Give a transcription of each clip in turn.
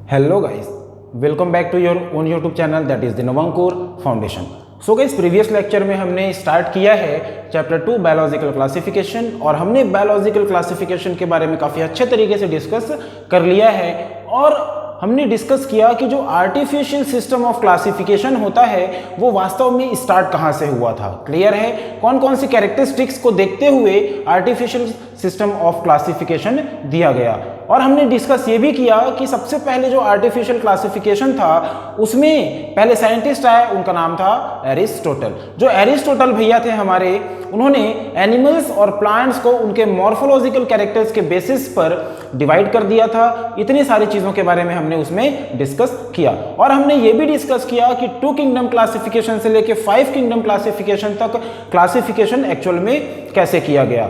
Hello guys, welcome back to your own YouTube channel that is the Navankur foundation. So guys, previous lecture में हमने start किया है chapter 2 biological classification और हमने biological classification के बारे में काफ़ी अच्छे तरीके से डिस्कस कर लिया है और हमने डिस्कस किया कि जो आर्टिफिशियल सिस्टम ऑफ क्लासिफिकेशन होता है वो वास्तव में स्टार्ट कहाँ से हुआ था। क्लियर है, कौन कौन सी कैरेक्टरिस्टिक्स को देखते हुए आर्टिफिशियल सिस्टम ऑफ क्लासिफिकेशन दिया गया। और हमने डिस्कस ये भी किया कि सबसे पहले जो आर्टिफिशियल क्लासिफिकेशन था उसमें पहले साइंटिस्ट आए, उनका नाम था एरिस्टोटल। जो एरिस्टोटल भैया थे हमारे, उन्होंने एनिमल्स और प्लांट्स को उनके मॉर्फोलॉजिकल कैरेक्टर्स के बेसिस पर डिवाइड कर दिया था। इतनी सारी चीज़ों के बारे में हमने उसमें डिस्कस किया और हमने ये भी डिस्कस किया कि 2 किंगडम क्लासिफिकेशन से लेके 5 किंगडम क्लासिफिकेशन तक क्लासिफिकेशन एक्चुअल में कैसे किया गया।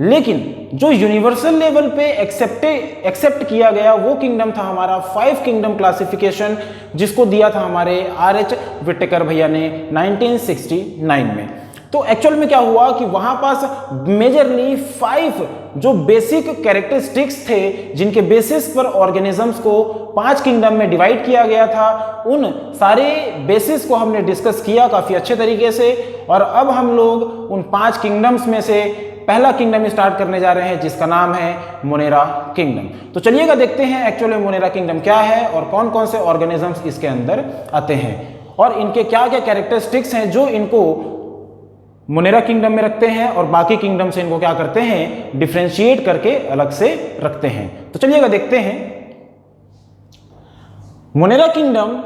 लेकिन जो यूनिवर्सल लेवल पे एक्सेप्ट किया गया वो किंगडम था हमारा 5 किंगडम क्लासिफिकेशन, जिसको दिया था हमारे R.H. विटेकर भैया ने 1969 में। तो एक्चुअल में क्या हुआ कि वहां पास मेजरली 5 जो बेसिक कैरेक्टरिस्टिक्स थे जिनके बेसिस पर ऑर्गेनिजम्स को 5 किंगडम में डिवाइड किया गया था, उन सारे बेसिस को हमने डिस्कस किया काफ़ी अच्छे तरीके से। और अब हम लोग उन 5 किंगडम्स में से पहला किंगडम स्टार्ट करने जा रहे हैं जिसका नाम है मोनेरा किंगडम। तो चलिएगा देखते हैं एक्चुअली मोनेरा किंगडम क्या है और कौन कौन से ऑर्गेनिजम्स इसके अंदर आते हैं और इनके क्या क्या कैरेक्टरिस्टिक्स हैं जो इनको मोनेरा किंगडम में रखते हैं और बाकी किंगडम से इनको क्या करते हैं, डिफरेंशिएट करके अलग से रखते हैं। तो चलिएगा देखते हैं। Monera kingdom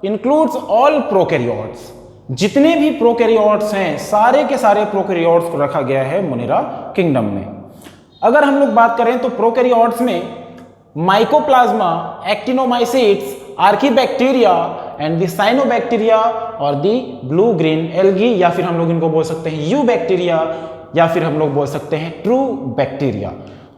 includes all prokaryotes. जितने भी प्रोकैरियोट्स हैं सारे के सारे प्रोकैरियोट्स को रखा गया है मोनेरा किंगडम में। अगर हम लोग बात करें तो प्रोकैरियोट्स में mycoplasma, एक्टिनोमाइसीट्स, archaebacteria and the cyanobacteria और दी ब्लू ग्रीन एल्गी, या फिर हम लोग इनको बोल सकते हैं यू बैक्टीरिया, या फिर हम लोग बोल सकते हैं ट्रू बैक्टीरिया।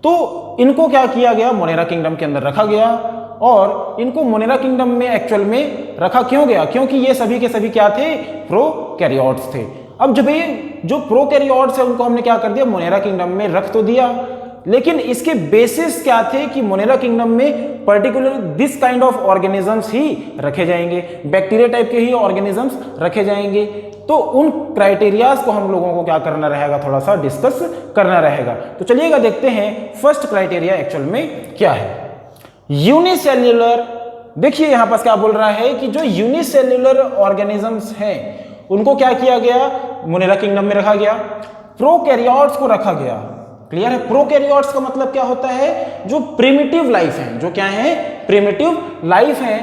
तो इनको क्या किया गया, मोनेरा किंगडम के अंदर रखा गया। और इनको मोनेरा किंगडम में एक्चुअल में रखा क्यों गया, क्योंकि ये सभी के सभी क्या थे, प्रोकैरियोट्स थे। अब जब ये जो प्रोकैरियोट्स है उनको हमने क्या कर दिया, मोनेरा किंगडम में रख तो दिया, लेकिन इसके बेसिस क्या थे कि मोनेरा किंगडम में particular this kind of organisms ही रखे जाएंगे, बैक्टीरिया टाइप के ही ऑर्गेनिजम्स रखे जाएंगे। तो उन क्राइटेरियाज को हम लोगों को क्या करना रहेगा, थोड़ा सा डिस्कस करना रहेगा। तो चलिएगा देखते हैं फर्स्ट क्राइटेरिया एक्चुअल में क्या है। यूनिसेल्युलर, देखिए यहां पर क्या बोल रहा है कि जो यूनिसेल्युलर ऑर्गेनिजम्स हैं उनको क्या किया गया, मोनेरा किंगडम में रखा गया। प्रोकैरियोट्स को रखा गया। क्लियर है, प्रोकैरियोट्स का मतलब क्या होता है, जो प्रिमिटिव लाइफ है, जो क्या है, प्रिमिटिव लाइफ है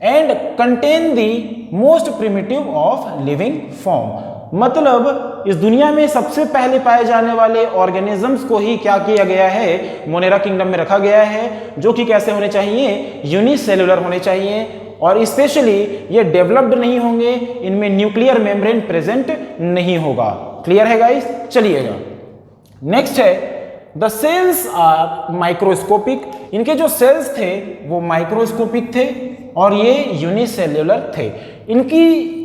and contain the most primitive of living form. मतलब इस दुनिया में सबसे पहले पाए जाने वाले ऑर्गेनिजम्स को ही क्या किया गया है, मोनेरा किंगडम में रखा गया है, जो कि कैसे होने चाहिए, यूनिसेल्युलर होने चाहिए और स्पेशली ये डेवलप्ड नहीं होंगे, इनमें न्यूक्लियर मेम्ब्रेन प्रेजेंट नहीं होगा। क्लियर है गाइस, चलिएगा नेक्स्ट है द सेल्स आर माइक्रोस्कोपिक। इनके जो सेल्स थे वो माइक्रोस्कोपिक थे और ये यूनिसेल्युलर थे। इनकी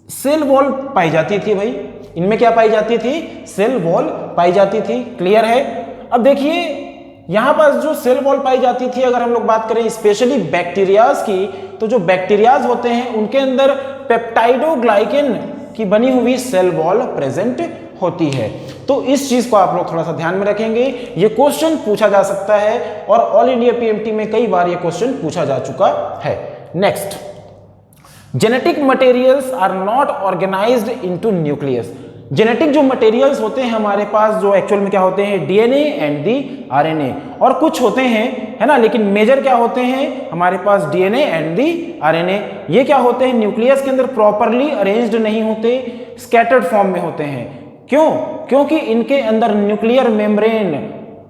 सेल वॉल पाई जाती थी, भाई इनमें क्या पाई जाती थी, सेल वॉल पाई जाती थी। क्लियर है। अब देखिए यहां पर जो सेल वॉल पाई जाती थी, अगर हम लोग बात करें स्पेशली बैक्टीरियाज की, तो जो बैक्टीरियाज होते हैं उनके अंदर पेप्टाइडोग्लाइकेन की बनी हुई सेल वॉल प्रेजेंट होती है। तो इस चीज को आप लोग थोड़ा सा ध्यान में रखेंगे, ये क्वेश्चन पूछा जा सकता है और ऑल इंडिया पीएमटी में कई बार ये क्वेश्चन पूछा जा चुका है। Next, genetic materials are not organized into nucleus. Genetic जो मटेरियल्स होते हैं हमारे पास, जो एक्चुअल में क्या होते हैं, डीएनए एंड दी आरएनए, और कुछ होते हैं, है ना, लेकिन मेजर क्या होते हैं हमारे पास, डीएनए एंड दी आरएनए। ये क्या होते हैं, न्यूक्लियस के अंदर प्रॉपरली अरेंज्ड नहीं होते, स्कैटर्ड फॉर्म में होते हैं। क्यों, क्योंकि इनके अंदर न्यूक्लियर मेम्ब्रेन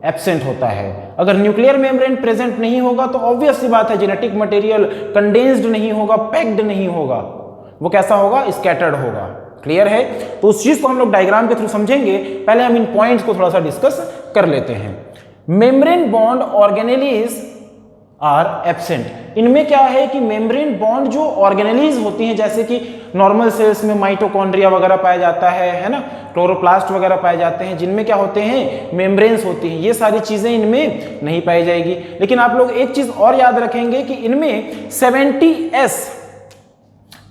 एब्सेंट होता है। अगर न्यूक्लियर मेम्ब्रेन प्रेजेंट नहीं होगा तो ऑब्वियस सी बात है जेनेटिक मटेरियल कंडेंस्ड नहीं होगा, पैक्ड नहीं होगा, वो कैसा होगा, स्कैटर्ड होगा। क्लियर है। तो उस चीज को हम लोग डायग्राम के थ्रू समझेंगे, पहले हम इन पॉइंट्स को थोड़ा सा डिस्कस कर लेते हैं। Membrane bound organelles are absent. इनमें क्या है कि मेम्ब्रेन बॉन्ड जो ऑर्गेनेलीज होती हैं, जैसे कि नॉर्मल सेल्स में माइटोकॉन्ड्रिया वगैरह पाया जाता है ना, क्लोरोप्लास्ट वगैरह पाए जाते हैं, जिनमें क्या होते हैं, मेम्ब्रेन्स होती हैं, ये सारी चीजें इनमें नहीं पाई जाएगी। लेकिन आप लोग एक चीज और याद रखेंगे कि इनमें 70S,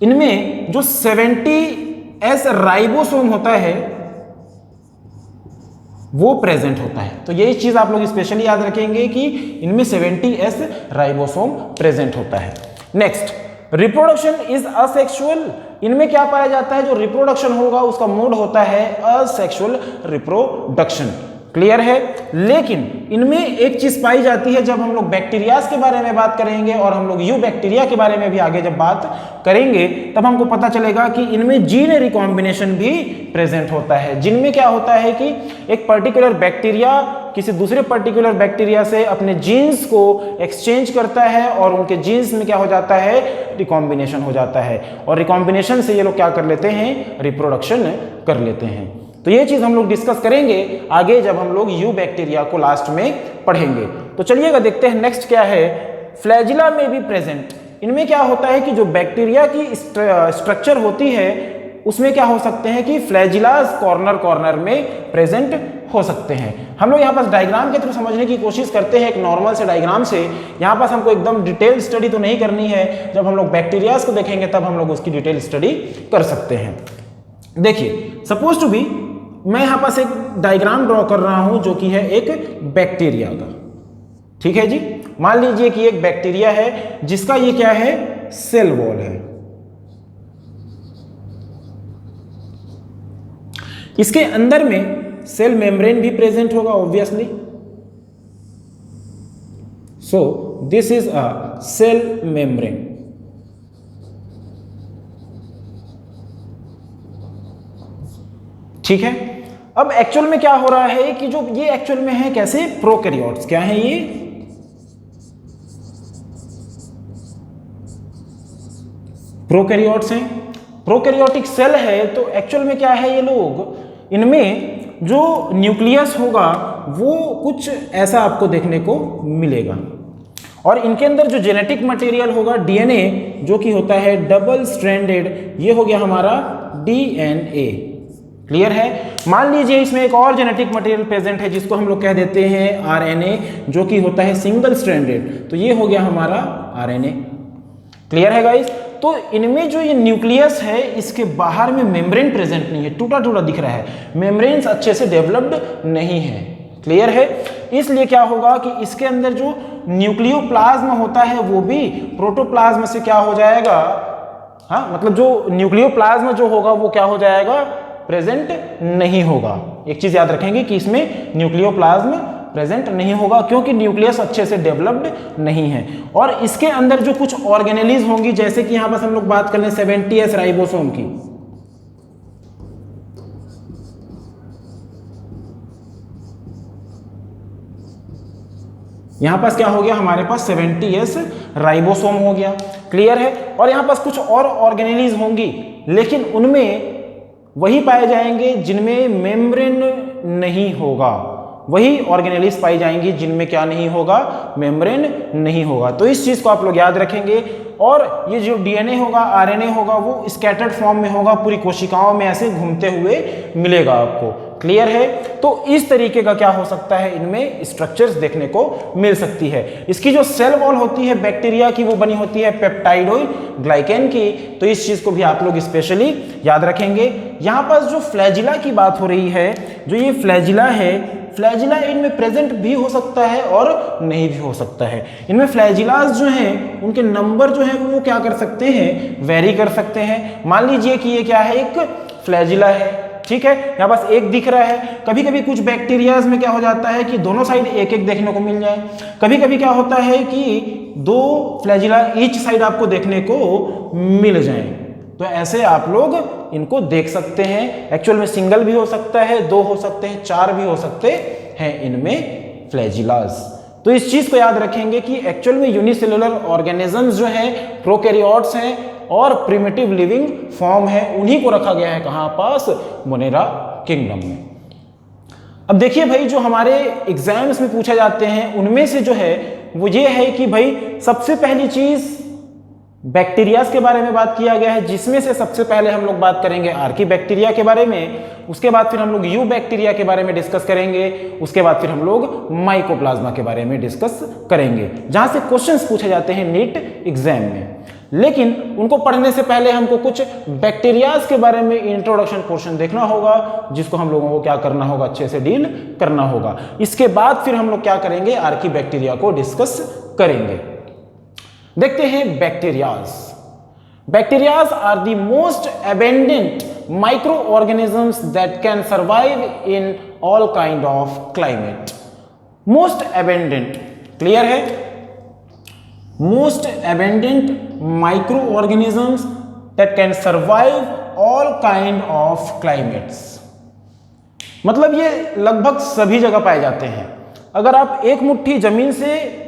इनमें जो 70S राइबोसोम होता है वो प्रेजेंट होता है। तो यही चीज आप लोग स्पेशली याद रखेंगे कि इनमें 70S राइबोसोम प्रेजेंट होता है। Next, reproduction is asexual. इनमें क्या पाया जाता है, जो रिप्रोडक्शन होगा उसका मोड होता है असेक्सुअल रिप्रोडक्शन। क्लियर है। लेकिन इनमें एक चीज पाई जाती है, जब हम लोग बैक्टीरियाज के बारे में बात करेंगे और हम लोग यू बैक्टीरिया के बारे में भी आगे जब बात करेंगे, तब हमको पता चलेगा कि इनमें जीन रिकॉम्बिनेशन भी प्रेजेंट होता है। जिनमें क्या होता है कि एक पर्टिकुलर बैक्टीरिया किसी दूसरे पर्टिकुलर बैक्टीरिया से अपने जीन्स को एक्सचेंज करता है और उनके जीन्स में क्या हो जाता है, रिकॉम्बिनेशन हो जाता है, और रिकॉम्बिनेशन से ये लोग क्या कर लेते हैं, रिप्रोडक्शन कर लेते हैं। तो ये चीज हम लोग डिस्कस करेंगे आगे जब हम लोग यू बैक्टीरिया को लास्ट में पढ़ेंगे। तो चलिएगा देखते हैं नेक्स्ट क्या है, फ्लैजिला में भी प्रेजेंट। इनमें क्या होता है कि जो बैक्टीरिया की स्ट्रक्चर होती है उसमें क्या हो सकते हैं कि फ्लैजिलास कॉर्नर कॉर्नर में प्रेजेंट हो सकते हैं। हम लोग यहाँ पास डायग्राम के थ्रू समझने की कोशिश करते हैं, एक नॉर्मल से डायग्राम से। यहाँ पास हमको एकदम डिटेल स्टडी तो नहीं करनी है, जब हम लोग बैक्टीरियाज को देखेंगे तब हम लोग उसकी डिटेल स्टडी कर सकते हैं। देखिए, सपोज टू बी मैं यहाँ पास एक डायग्राम ड्रॉ कर रहा हूं जो कि है एक बैक्टीरिया का। ठीक है जी, मान लीजिए कि एक बैक्टीरिया है जिसका ये क्या है, सेल वॉल है। इसके अंदर में सेल मेम्ब्रेन भी प्रेजेंट होगा obviously. So this is a cell membrane. ठीक है। अब एक्चुअल में क्या हो रहा है कि जो ये एक्चुअल में है कैसे, प्रोकैरियोट्स। क्या है ये, प्रोकैरियोट्स हैं, प्रोकैरियोटिक सेल है। तो एक्चुअल में क्या है, ये लोग, इनमें जो न्यूक्लियस होगा वो कुछ ऐसा आपको देखने को मिलेगा, और इनके अंदर जो जेनेटिक मटेरियल होगा, डीएनए, जो कि होता है डबल स्ट्रैंडेड, ये हो गया हमारा डीएनए। क्लियर है। मान लीजिए इसमें एक और जेनेटिक मटेरियल प्रेजेंट है जिसको हम लोग कह देते हैं आरएनए, जो कि होता है सिंगल स्ट्रैंडेड, तो ये हो गया हमारा आरएनए। क्लियर है गाइस। तो इनमें जो ये न्यूक्लियस है इसके बाहर में मेम्ब्रेन प्रेजेंट नहीं है, टूटा टूटा दिख रहा है, मेम्ब्रेन्स अच्छे से डेवलप्ड नहीं है। क्लियर है। इसलिए क्या होगा कि इसके अंदर जो न्यूक्लियोप्लाज्म होता है वो भी प्रोटोप्लाज्म से क्या हो जाएगा, हाँ, मतलब जो न्यूक्लियोप्लाज्म जो होगा वो क्या हो जाएगा, प्रेजेंट नहीं होगा। एक चीज याद रखेंगे कि इसमें न्यूक्लियोप्लाज्म प्रेजेंट नहीं होगा क्योंकि न्यूक्लियस अच्छे से डेवलप्ड नहीं है। और इसके अंदर जो कुछ ऑर्गेनेलीज होंगी, जैसे कि यहां पर हम लोग बात कर लें 70S राइबोसोम की, यहां पास क्या हो गया, हमारे पास 70S राइबोसोम हो गया। क्लियर है। और यहां पास कुछ और ऑर्गेनेलीज होंगी, लेकिन उनमें वही पाए जाएंगे जिनमें मेम्ब्रेन नहीं होगा, वही ऑर्गेनेलीज पाई जाएंगी जिनमें क्या नहीं होगा, मेम्ब्रेन नहीं होगा। तो इस चीज को आप लोग याद रखेंगे। और ये जो डीएनए होगा, आरएनए होगा, वो स्कैटर्ड फॉर्म में होगा, पूरी कोशिकाओं में ऐसे घूमते हुए मिलेगा आपको। क्लियर है। तो इस तरीके का क्या हो सकता है, इनमें स्ट्रक्चर्स देखने को मिल सकती है। इसकी जो सेल वॉल होती है बैक्टीरिया की, वो बनी होती है पेप्टाइडोइड ग्लाइकेन की। तो इस चीज को भी आप लोग स्पेशली याद रखेंगे। यहां पर जो फ्लैजिला की बात हो रही है, जो ये फ्लैजिला है, फ्लैजिला इनमें प्रेजेंट भी हो सकता है और नहीं भी हो सकता है। इनमें फ्लैजिलास जो हैं उनके नंबर जो है वो क्या कर सकते हैं, वेरी कर सकते हैं। मान लीजिए कि ये क्या है, एक फ्लैजिला है। ठीक है, यहाँ बस एक दिख रहा है। कभी कभी कुछ बैक्टीरियाज में क्या हो जाता है कि दोनों साइड एक एक देखने को मिल जाए। कभी कभी क्या होता है कि 2 फ्लैजिला ईच साइड आपको देखने को मिल जाए। तो ऐसे आप लोग इनको देख सकते हैं। एक्चुअल में सिंगल भी हो सकता है, 2 हो सकते हैं, 4 भी हो सकते हैं इनमें फ्लैजिलास। तो इस चीज को याद रखेंगे कि एक्चुअल में यूनिसेलुलर ऑर्गेनिजम्स जो हैं प्रोकैरियोट्स हैं और प्रिमिटिव लिविंग फॉर्म है, उन्हीं को रखा गया है कहां पास, मोनेरा किंगडम में। अब देखिए भाई, जो हमारे एग्जाम्स में पूछे जाते हैं उनमें से जो है वो ये है कि भाई सबसे पहली चीज बैक्टीरियाज के बारे में बात किया गया है, जिसमें से सबसे पहले हम लोग बात करेंगे आर्की बैक्टीरिया के बारे में, उसके बाद फिर हम लोग यू बैक्टीरिया के बारे में डिस्कस करेंगे, उसके बाद फिर हम लोग माइकोप्लाज्मा के बारे में डिस्कस करेंगे, जहां से क्वेश्चंस पूछे जाते हैं नीट एग्जाम में। लेकिन उनको पढ़ने से पहले हमको कुछ बैक्टीरियाज के बारे में इंट्रोडक्शन पोर्शन देखना होगा, जिसको हम लोगों को क्या करना होगा, अच्छे से डील करना होगा। इसके बाद फिर हम लोग क्या करेंगे, आर्की बैक्टीरिया को डिस्कस करेंगे। देखते हैं bacterias. Bacterias are the most abundant micro organisms that can survive in all kind of climate. Most abundant, clear है, most abundant micro organisms that can survive all kind of climates, मतलब ये लगभग सभी जगह पाए जाते हैं। अगर आप एक मुट्ठी जमीन से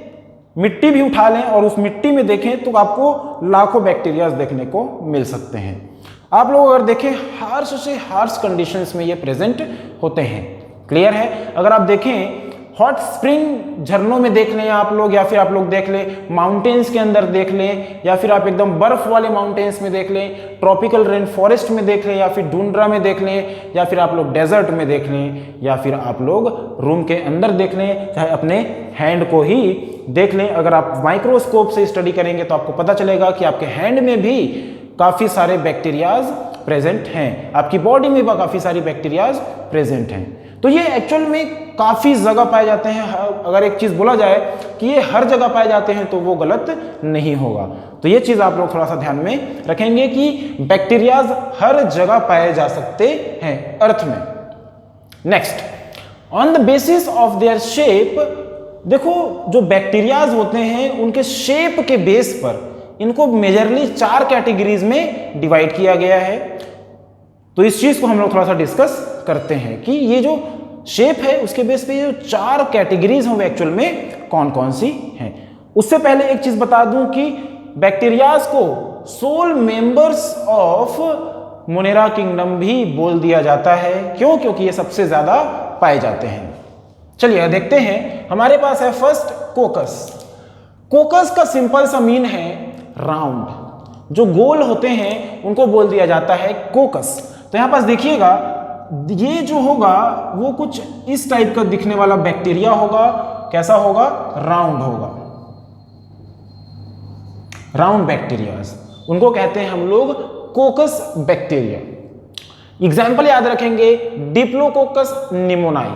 मिट्टी भी उठा लें और उस मिट्टी में देखें तो आपको लाखों बैक्टीरियाज देखने को मिल सकते हैं। आप लोग अगर देखें हार्श से हार्श कंडीशंस में ये प्रेजेंट होते हैं, क्लियर है। अगर आप देखें हॉट स्प्रिंग झरनों में देख लें आप लोग, या फिर आप लोग देख लें माउंटेन्स के अंदर देख लें, या फिर आप एकदम बर्फ वाले माउंटेन्स में देख लें, ट्रॉपिकल रेन फॉरेस्ट में देख लें, या फिर टुंड्रा में देख लें, या फिर आप लोग डेजर्ट में देख लें, या फिर आप लोग रूम के अंदर देख लें, चाहे अपने हैंड को ही देख लें। अगर आप माइक्रोस्कोप से स्टडी करेंगे तो आपको पता चलेगा कि आपके हैंड में भी काफ़ी सारे बैक्टीरियाज प्रेजेंट हैं, आपकी बॉडी में भी काफ़ी सारी बैक्टीरियाज प्रेजेंट हैं। तो ये एक्चुअल में काफ़ी जगह पाए जाते हैं। अगर एक चीज़ बोला जाए कि ये हर जगह पाए जाते हैं तो वो गलत नहीं होगा। तो ये चीज़ आप लोग थोड़ा सा ध्यान में रखेंगे कि बैक्टीरियाज हर जगह पाए जा सकते हैं अर्थ में। Next, on the basis of their shape, देखो जो बैक्टीरियाज होते हैं उनके शेप के बेस पर इनको मेजरली 4 कैटेगरीज में डिवाइड किया गया है। तो इस चीज को हम लोग थोड़ा सा डिस्कस करते हैं कि ये जो शेप है उसके बेस पे ये जो 4 कैटेगरीज हैं वो एक्चुअल में कौन कौन सी हैं। उससे पहले एक चीज बता दूं कि बैक्टीरियाज को sole members of Monera kingdom भी बोल दिया जाता है। क्यों? क्योंकि ये सबसे ज्यादा पाए जाते हैं। चलिए देखते हैं, हमारे पास है फर्स्ट कोकस। कोकस का सिंपल सा मीन है राउंड, जो गोल होते हैं उनको बोल दिया जाता है कोकस। तो यहां पास देखिएगा, ये जो होगा वो कुछ इस टाइप का दिखने वाला बैक्टीरिया होगा। कैसा होगा? राउंड होगा, राउंड बैक्टीरियाज, उनको कहते हैं हम लोग कोकस बैक्टीरिया। एग्जाम्पल याद रखेंगे, डिप्लोकोकस निमोनाई।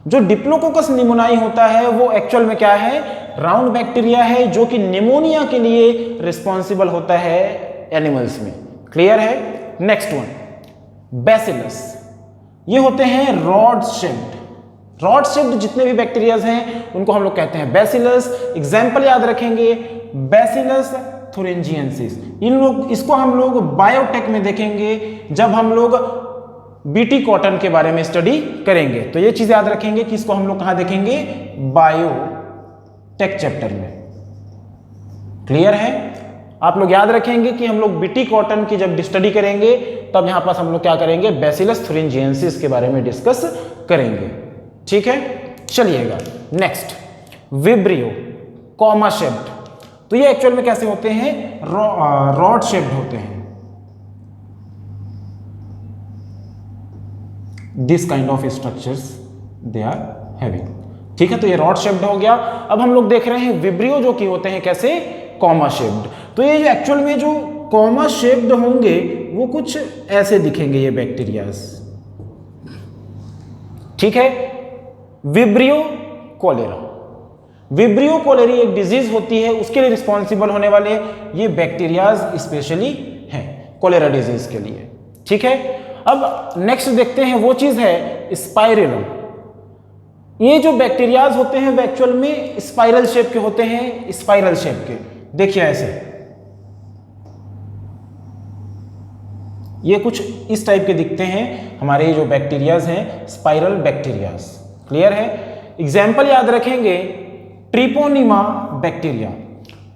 जो डिप्लोकोकस निमोनाई होता है वो एक्चुअल में क्या है? राउंड बैक्टीरिया है, जो कि निमोनिया के लिए रिस्पॉन्सिबल होता है एनिमल्स में। क्लियर है? Next one, bacillus. ये होते हैं रॉड शेप्ड। रॉड शेप्ड जितने भी बैक्टीरियाज हैं उनको हम लोग कहते हैं बैसिलस। एग्जाम्पल याद रखेंगे, बैसिलस थुरिंजिएंसिस। इन लोग, इसको हम लोग बायोटेक में देखेंगे जब हम लोग बीटी कॉटन के बारे में स्टडी करेंगे। तो ये चीज याद रखेंगे कि इसको हम लोग कहां देखेंगे? बायोटेक चैप्टर में। क्लियर है? आप लोग याद रखेंगे कि हम लोग बीटी कॉटन की जब स्टडी करेंगे तब यहां पास हम लोग क्या करेंगे? बैसिलस थुरिंजिएंसिस के बारे में डिस्कस करेंगे। ठीक है, चलिएगा नेक्स्ट, विब्रियो कॉमा शेप्ड। तो ये एक्चुअल में कैसे होते हैं? रॉड शेप्ड होते हैं। This kind of structures they are having. ठीक है, तो ये रॉड शेप्ड हो गया। अब हम लोग देख रहे हैं विब्रियो जो कि होते हैं कैसे? Comma shaped. तो ये जो एक्चुअल में जो कॉमा शेप्ड होंगे वो कुछ ऐसे दिखेंगे ये बैक्टीरियाज। ठीक है, विब्रियो कोलेरा। विब्रियो कोलेरी एक डिजीज होती है, उसके लिए रिस्पॉन्सिबल होने वाले ये बैक्टीरियाज स्पेशली हैं कोलेरा डिजीज के लिए। ठीक है, अब नेक्स्ट देखते हैं, वो चीज है स्पाइरलम। ये जो बैक्टीरियाज होते हैं वो एक्चुअल में स्पाइरल शेप के होते हैं, स्पाइरल शेप के। देखिए ऐसे, ये कुछ इस टाइप के दिखते हैं हमारे जो बैक्टीरियाज हैं, स्पाइरल बैक्टीरियाज। क्लियर है? एग्जाम्पल याद रखेंगे, ट्रिपोनिमा बैक्टीरिया।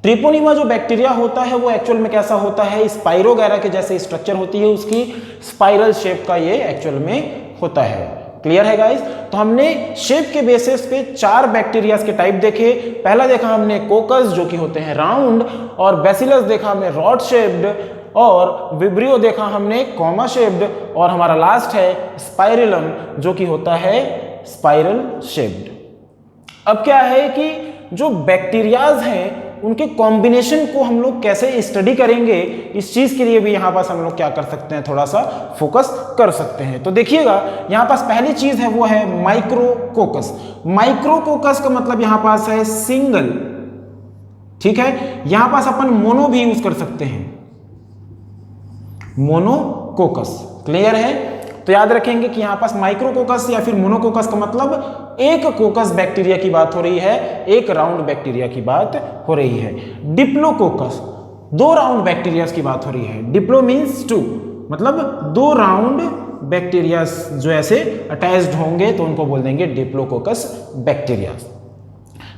ट्रिपोनिमा जो बैक्टीरिया होता है वो एक्चुअल में कैसा होता है? स्पाइरोगैरा के जैसे स्ट्रक्चर होती है उसकी, स्पाइरल शेप का ये एक्चुअल में होता है। क्लियर है गाइस? तो हमने शेप के बेसिस पे 4 बैक्टीरिया के टाइप देखे। पहला देखा हमने कोकस जो कि होते हैं राउंड, और बैसिलस देखा हमने रॉड शेप्ड, और विब्रियो देखा हमने कॉमा शेप्ड, और हमारा लास्ट है स्पाइरलम जो कि होता है स्पाइरल शेप्ड। अब क्या है कि जो बैक्टीरियाज हैं उनके कॉम्बिनेशन को हम लोग कैसे स्टडी करेंगे, इस चीज के लिए भी यहां पास हम लोग क्या कर सकते हैं, थोड़ा सा फोकस कर सकते हैं। तो देखिएगा यहां पास पहली चीज है वो है माइक्रोकोकस। माइक्रोकोकस का मतलब यहां पास है सिंगल, ठीक है। यहां पास अपन मोनो भी यूज कर सकते हैं, मोनोकोकस, क्लियर है? तो याद रखेंगे कि यहां पास माइक्रोकोकस या फिर मोनोकोकस का मतलब एक कोकस बैक्टीरिया की बात हो रही है, एक राउंड बैक्टीरिया की बात हो रही है। डिप्लोकोकस 2 राउंड बैक्टीरिया की बात हो रही है। डिप्लो मीन्स 2, मतलब 2 राउंड बैक्टीरिया जो ऐसे अटैच्ड होंगे तो उनको बोल देंगे डिप्लोकोकस बैक्टीरिया।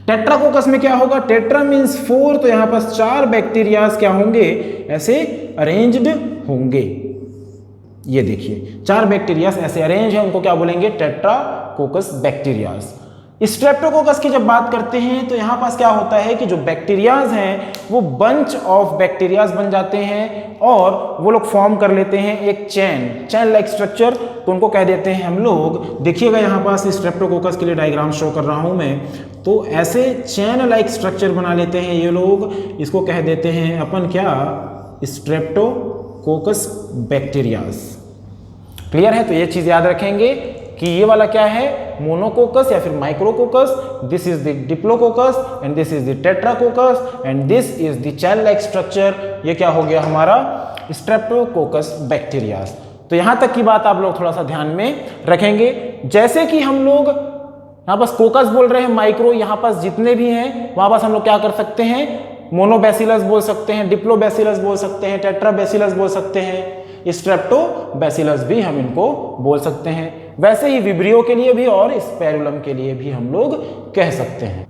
टेट्राकोकस में क्या होगा, टेट्रा मीन्स 4, तो यहां पास 4 बैक्टीरिया क्या होंगे, ऐसे अरेंज्ड होंगे। ये देखिए 4 बैक्टीरियाज ऐसे अरेंज है, उनको क्या बोलेंगे, टेट्राकोकस बैक्टीरियाज। स्ट्रेप्टोकोकस की जब बात करते हैं तो यहां पास क्या होता है कि जो बैक्टीरियाज हैं वो बंच ऑफ बैक्टीरियाज बन जाते हैं और वो लोग फॉर्म कर लेते हैं एक चैन लाइक स्ट्रक्चर, तो उनको कह देते हैं हम लोग, देखिएगा यहां पास स्ट्रेप्टोकोकस के लिए डायग्राम शो कर रहा हूं मैं, तो ऐसे चैन लाइक स्ट्रक्चर बना लेते हैं ये लोग, इसको कह देते हैं अपन क्या, स्ट्रेप्टोकोकस बैक्टीरियाज। क्लियर है? तो ये चीज याद रखेंगे कि ये वाला क्या है, मोनोकोकस या फिर micrococcus, this is the diplococcus and this is the tetracoccus and this is the chain like structure. ये क्या हो गया हमारा स्ट्रेप्टोकोकस बैक्टीरियाज। तो यहां तक की बात आप लोग थोड़ा सा ध्यान में रखेंगे। जैसे कि हम लोग यहां पास कोकस बोल रहे हैं, माइक्रो यहां पास जितने भी हैं वहां पास हम लोग क्या कर सकते हैं, मोनोबैसिलस बोल सकते हैं, डिप्लोबैसिलस बोल सकते हैं, टेट्राबैसिलस बोल सकते हैं, स्ट्रेप्टोबैसिलस भी हम इनको बोल सकते हैं। वैसे ही विब्रियो के लिए भी और स्पैरुलम के लिए भी हम लोग कह सकते हैं।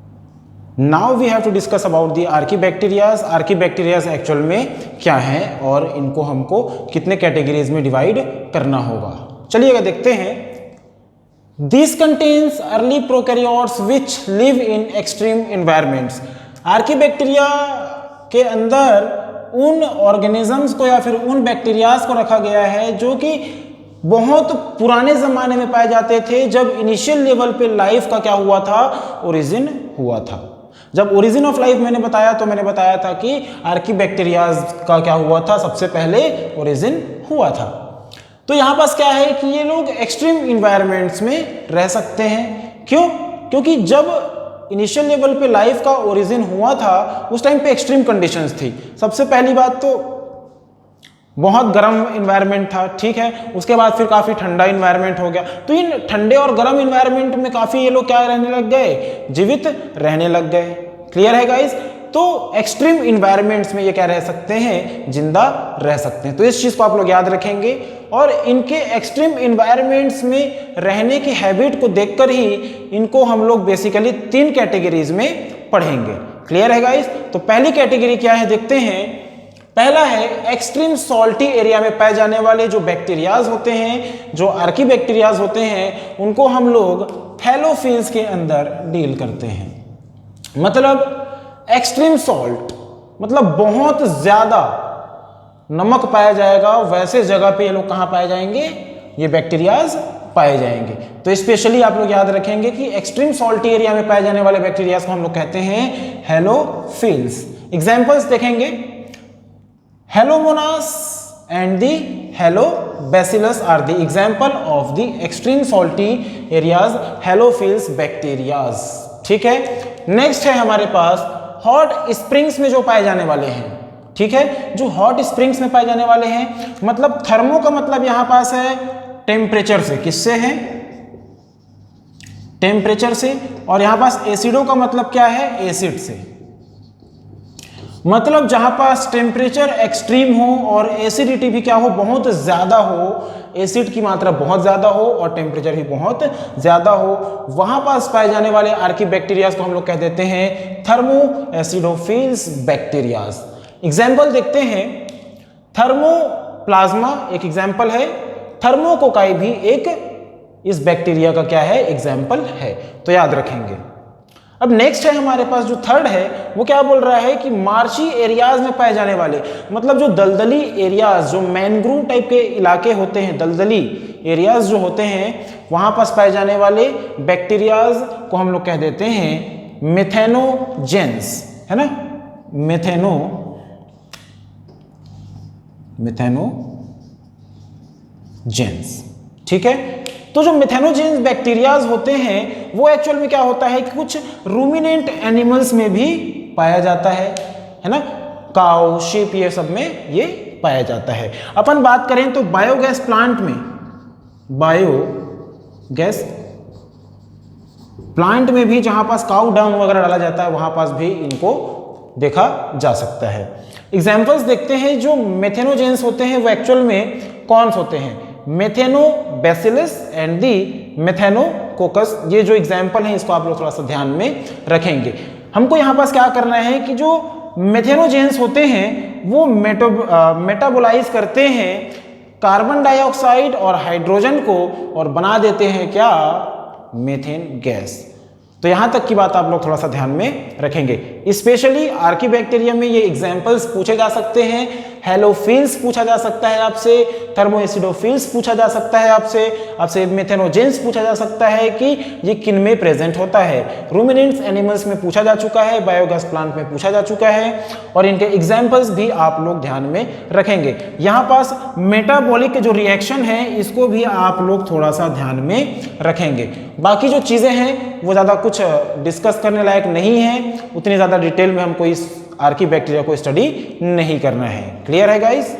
Now we have to discuss about the archaebacterias. Archaebacterias actual में क्या है और इनको हमको कितने कैटेगरीज में डिवाइड करना होगा, चलिएगा देखते हैं। This contains early prokaryotes which live in extreme environments. Archaebacteria के अंदर उन ऑर्गेनिजम्स को या फिर उन बैक्टीरियाज को रखा गया है जो कि बहुत पुराने जमाने में पाए जाते थे, जब इनिशियल लेवल पे लाइफ का क्या हुआ था, ओरिजिन हुआ था। जब ओरिजिन ऑफ लाइफ मैंने बताया तो मैंने बताया था कि आर्कीबैक्टीरियाज का क्या हुआ था, सबसे पहले ओरिजिन हुआ था। तो यहां पास क्या है कि ये लोग एक्सट्रीम इन्वायरमेंट्स में रह सकते हैं। क्यों? क्योंकि जब इनिशियल लेवल पे लाइफ का ओरिजिन हुआ था उस टाइम पे एक्सट्रीम कंडीशंस थी। सबसे पहली बात तो बहुत गर्म इन्वायरमेंट था, ठीक है, उसके बाद फिर काफी ठंडा इन्वायरमेंट हो गया। तो इन ठंडे और गर्म इन्वायरमेंट में काफी ये लोग क्या रहने लग गए, जीवित रहने लग गए। क्लियर है गाइस? तो एक्सट्रीम इन्वायरमेंट्स में ये क्या रह सकते हैं, जिंदा रह सकते हैं। तो इस चीज को आप लोग याद रखेंगे और इनके एक्सट्रीम इन्वायरमेंट्स में रहने की हैबिट को देखकर ही इनको हम लोग बेसिकली 3 कैटेगरीज में पढ़ेंगे। क्लियर है गाइस? तो पहली कैटेगरी क्या है देखते हैं। पहला है एक्सट्रीम सॉल्टी एरिया में पाए जाने वाले जो बैक्टीरियाज होते हैं, जो आर्कीबैक्टीरियाज होते हैं, उनको हम लोग थैलोफिल्स के अंदर डील करते हैं। मतलब एक्सट्रीम सॉल्ट मतलब बहुत ज्यादा नमक पाया जाएगा, वैसे जगह पे ये लोग कहां पाए जाएंगे, ये बैक्टीरियाज पाए जाएंगे। तो स्पेशली आप लोग याद रखेंगे कि एक्सट्रीम सॉल्टी एरिया में पाए जाने वाले बैक्टीरियाज को हम लोग कहते हैं हैलोफिल्स। एग्जांपल्स देखेंगे, Halomonas and the Halobacillus are the example of the extreme salty areas halophils bacterias। ठीक है, नेक्स्ट है हमारे पास हॉट स्प्रिंग्स में जो पाए जाने वाले हैं। ठीक है, जो हॉट स्प्रिंग्स में पाए जाने वाले हैं, मतलब थर्मो का मतलब यहां पास है टेम्परेचर से, किससे है, टेम्परेचर से, और यहां पास एसिडो का मतलब क्या है, एसिड से। मतलब जहां पास टेम्परेचर एक्सट्रीम हो और एसिडिटी भी क्या हो, बहुत ज्यादा हो, एसिड की मात्रा बहुत ज्यादा हो और टेम्परेचर भी बहुत ज्यादा हो, वहां पास पाए जाने वाले आर्कीबैक्टीरियाज को हम लोग कह देते हैं थर्मो एसिडोफिल्स बैक्टीरियाज। एग्जाम्पल देखते हैं, थर्मोप्लाज्मा एक एग्जाम्पल है, थर्मोकोकाई भी एक इस बैक्टीरिया का क्या है, एग्जाम्पल है, तो याद रखेंगे। अब नेक्स्ट है हमारे पास जो थर्ड है वो क्या बोल रहा है कि मार्शी एरियाज में पाए जाने वाले, मतलब जो दलदली एरियाज, जो मैनग्रूव टाइप के इलाके होते हैं, दलदली एरियाज जो होते हैं वहां पास पाए जाने वाले बैक्टीरियाज को हम लोग कह देते हैं मेथेनोजेंस, है ना, मेथेनोजेंस, ठीक है। तो जो मेथेनोजेंस बैक्टीरियाज होते हैं वो एक्चुअल में क्या होता है कि कुछ रूमिनेंट एनिमल्स में भी पाया जाता है ना, काऊ, शीप, ये सब में ये पाया जाता है। अपन बात करें तो बायोगैस प्लांट में, बायोगैस प्लांट में भी जहां पास काऊ डंग वगैरह डाला जाता है वहां पास भी इनको देखा जा सकता है। एग्जाम्पल्स देखते हैं जो मेथेनोजेंस होते हैं वो एक्चुअल में कौन होते हैं, मेथेनोबैसिलस एंड दी मेथेनोकोकस। ये जो एग्जाम्पल है इसको आप लोग थोड़ा सा ध्यान में रखेंगे। हमको यहाँ पास क्या करना है कि जो मेथेनोजेंस होते हैं वो मेटाबोलाइज करते हैं कार्बन डाइऑक्साइड और हाइड्रोजन को और बना देते हैं क्या, मीथेन गैस। तो यहां तक की बात आप लोग थोड़ा सा ध्यान में रखेंगे। स्पेशली आर्कीबैक्टीरियम में ये एग्जांपल्स पूछे जा सकते हैं, हेलोफिल्स पूछा जा सकता है आपसे, थर्मोएसिडोफिल्स पूछा जा सकता है आपसे मेथेनोजेंस पूछा जा सकता है कि ये किन में प्रेजेंट होता है। रूमिनेंट्स एनिमल्स में पूछा जा चुका है, बायोगैस प्लांट में पूछा जा चुका है और इनके एग्जाम्पल्स भी आप लोग ध्यान में रखेंगे। यहाँ पास मेटाबॉलिक जो रिएक्शन है इसको भी आप लोग थोड़ा सा ध्यान में रखेंगे। बाकी जो चीज़ें हैं वो ज़्यादा कुछ डिस्कस करने लायक नहीं है, उतनी ज़्यादा डिटेल में हमको इस आर्कीबैक्टीरिया को स्टडी नहीं करना है। क्लियर है गाइस?